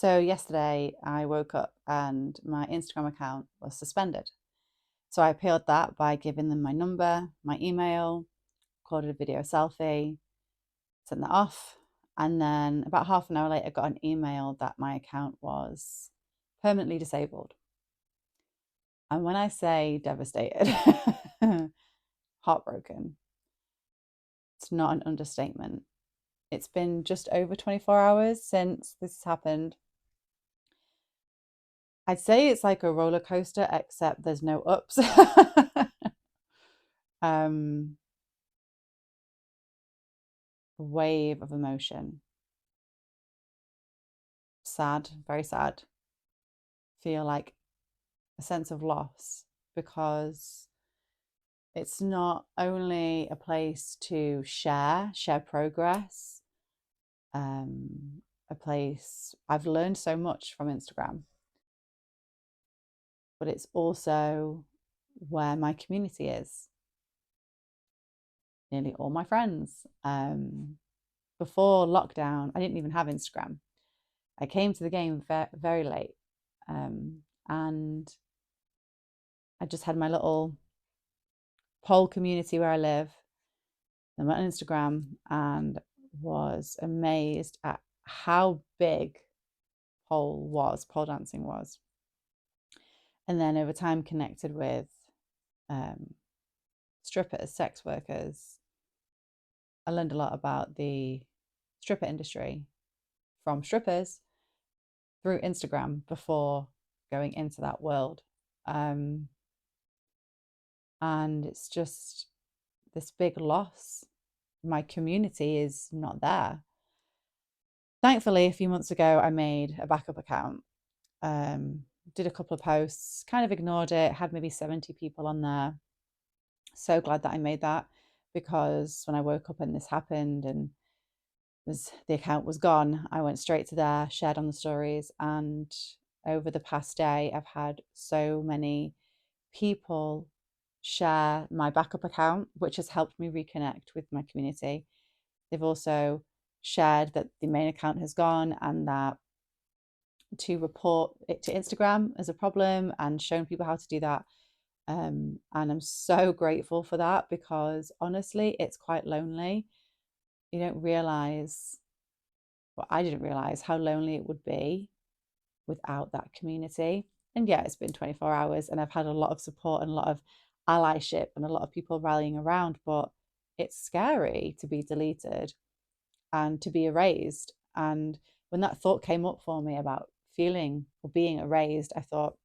So yesterday I woke up and my Instagram account was suspended. So I appealed that by giving them my number, my email, recorded a video selfie, sent that off. And then about half an hour later, I got an email that my account was permanently disabled. And when I say devastated, heartbroken, it's not an understatement. It's been just over 24 hours since this has happened. I'd say it's like a roller coaster, except there's no ups. um, Wave of emotion. Sad, very sad. Feel like a sense of loss because it's not only a place to share progress, a place I've learned so much from Instagram, but it's also where my community is. Nearly all my friends. Before lockdown, I didn't even have Instagram. I came to the game very late, and I just had my little pole community where I live. I went on Instagram and was amazed at how big pole dancing was. And then over time connected with um, strippers, sex workers. I learned a lot about the stripper industry from strippers through Instagram before going into that world. Um, and it's just this big loss. My community is not there. Thankfully, a few months ago, I made a backup account, did a couple of posts, kind of ignored it, had maybe 70 people on there. So glad that I made that because when I woke up and this happened and the account was gone, I went straight to there, shared on the stories, and over the past day, I've had so many people share my backup account, which has helped me reconnect with my community. They've also shared that the main account has gone and that to report it to Instagram as a problem and shown people how to do that. And I'm so grateful for that because honestly, it's quite lonely. You don't realize, well, I didn't realize how lonely it would be without that community. And yeah, it's been 24 hours and I've had a lot of support and a lot of allyship and a lot of people rallying around, but it's scary to be deleted and to be erased. And when that thought came up for me about feeling or being erased, I thought,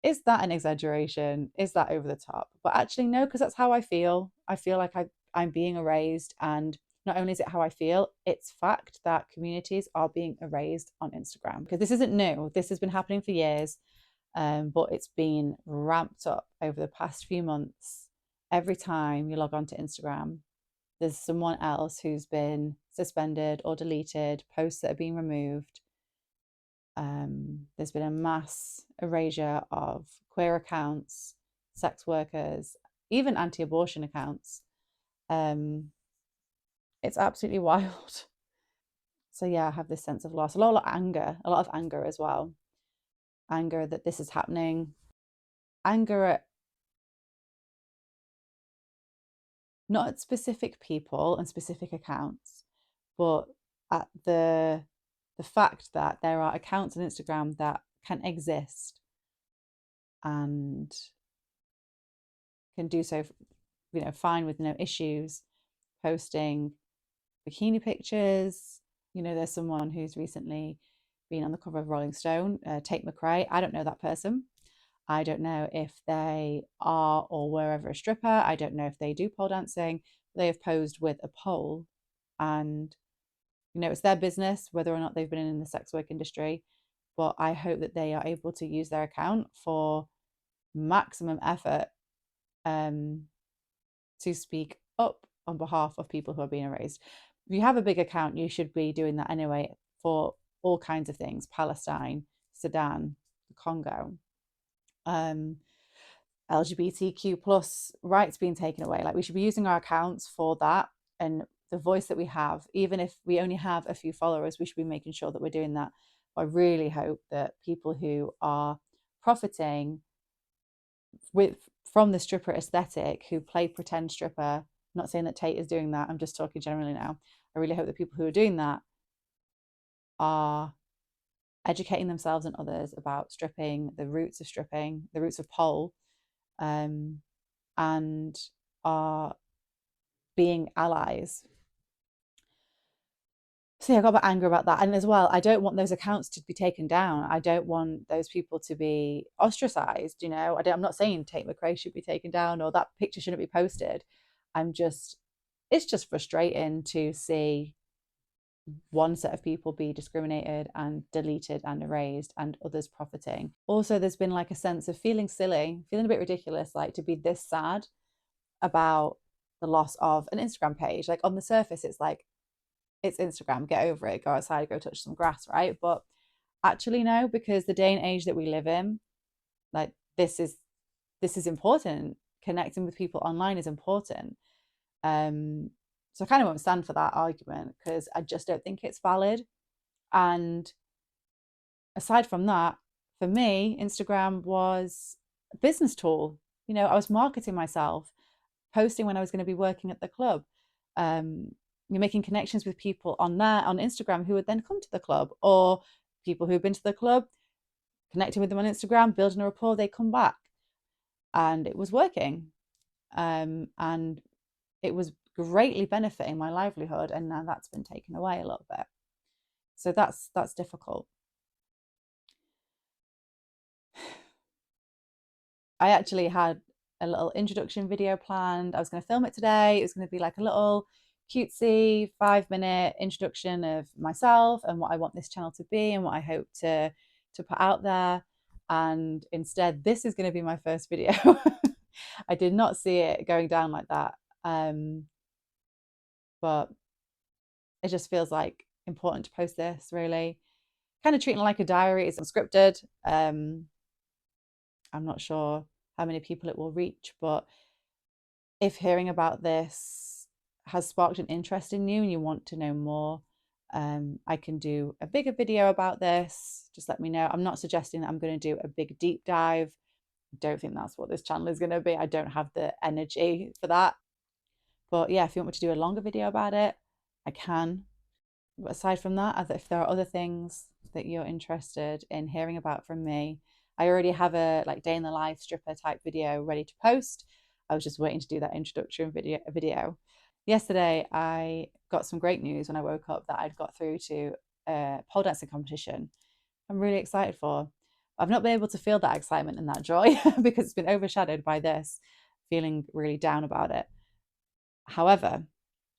is that an exaggeration? Is that over the top? But actually, no, because that's how I feel. I feel like I'm being erased. And not only is it how I feel, it's fact that communities are being erased on Instagram. Because this isn't new, this has been happening for years, but it's been ramped up over the past few months. Every time you log on to Instagram, there's someone else who's been suspended or deleted, posts that are being removed. There's been a mass erasure of queer accounts, sex workers, even anti abortion accounts. Um, it's absolutely wild. So, yeah, I have this sense of loss, a lot of anger as well. Anger that this is happening, anger at not at specific people and specific accounts, but at the fact that there are accounts on Instagram that can exist and can do so, fine with no issues, posting bikini pictures. There's someone who's recently been on the cover of Rolling Stone, Tate McRae. I don't know that person. I don't know if they are or were ever a stripper. I don't know if they do pole dancing. They have posed with a pole, and it's their business whether or not they've been in the sex work industry. But I hope that they are able to use their account for maximum effort, um, to speak up on behalf of people who are being erased. If you have a big account, you should be doing that anyway for all kinds of things: Palestine, Sudan, the Congo, um, LGBTQ plus rights being taken away. Like, we should be using our accounts for that and the voice that we have, even if we only have a few followers, we should be making sure that we're doing that. I really hope that people who are profiting from the stripper aesthetic, who play pretend stripper, I'm not saying that Tate is doing that, I'm just talking generally now. I really hope that people who are doing that are educating themselves and others about stripping, the roots of pole, and are being allies. So yeah, I got a bit angry about that. And as well, I don't want those accounts to be taken down. I don't want those people to be ostracized. I'm not saying Tate McRae should be taken down or that picture shouldn't be posted. It's just frustrating to see one set of people be discriminated and deleted and erased and others profiting. Also, there's been like a sense of feeling silly, feeling a bit ridiculous, like to be this sad about the loss of an Instagram page. Like on the surface, it's like, it's Instagram, get over it, go outside, go touch some grass, right? But actually no, because the day and age that we live in, like this is important. Connecting with people online is important. So I kind of won't stand for that argument because I just don't think it's valid. And aside from that, for me, Instagram was a business tool. I was marketing myself, posting when I was going to be working at the club. You're making connections with people on Instagram who would then come to the club, or people who've been to the club, connecting with them on Instagram, building a rapport, they come back. And it was working. And it was greatly benefiting my livelihood. And now that's been taken away a little bit. So that's difficult. I actually had a little introduction video planned. I was going to film it today. It was going to be like a little cutesy 5-minute introduction of myself and what I want this channel to be and what I hope to put out there. And instead, this is going to be my first video. I did not see it going down like that. But it just feels like important to post this, really. Kind of treating it like a diary. It's unscripted. I'm not sure how many people it will reach, but if hearing about this has sparked an interest in you and you want to know more, I can do a bigger video about this. Just let me know. I'm not suggesting that I'm going to do a big deep dive. I don't think that's what this channel is going to be. I don't have the energy for that. But yeah, if you want me to do a longer video about it, I can. But aside from that, if there are other things that you're interested in hearing about from me, I already have a day in the life stripper type video ready to post. I was just waiting to do that introduction video. Yesterday, I got some great news when I woke up that I'd got through to a pole dancing competition. I'm really excited for. I've not been able to feel that excitement and that joy because it's been overshadowed by this, feeling really down about it. However,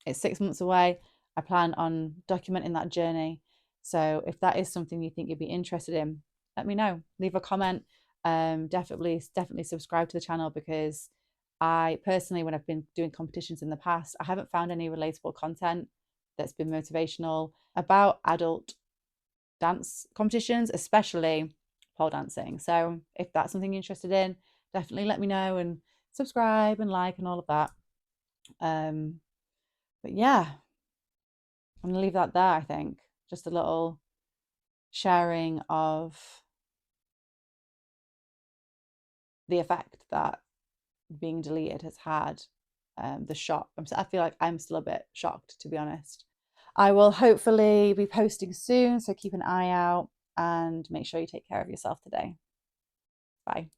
it's 6 months away. I plan on documenting that journey. So if that is something you think you'd be interested in, let me know. Leave a comment. Definitely subscribe to the channel, because I personally, when I've been doing competitions in the past, I haven't found any relatable content that's been motivational about adult dance competitions, especially pole dancing. So if that's something you're interested in, definitely let me know and subscribe and like and all of that. But yeah, I'm gonna leave that there. I think just a little sharing of the effect that being deleted has had, the shock. I feel like I'm still a bit shocked, to be honest. I will hopefully be posting soon, so keep an eye out and make sure you take care of yourself today. Bye.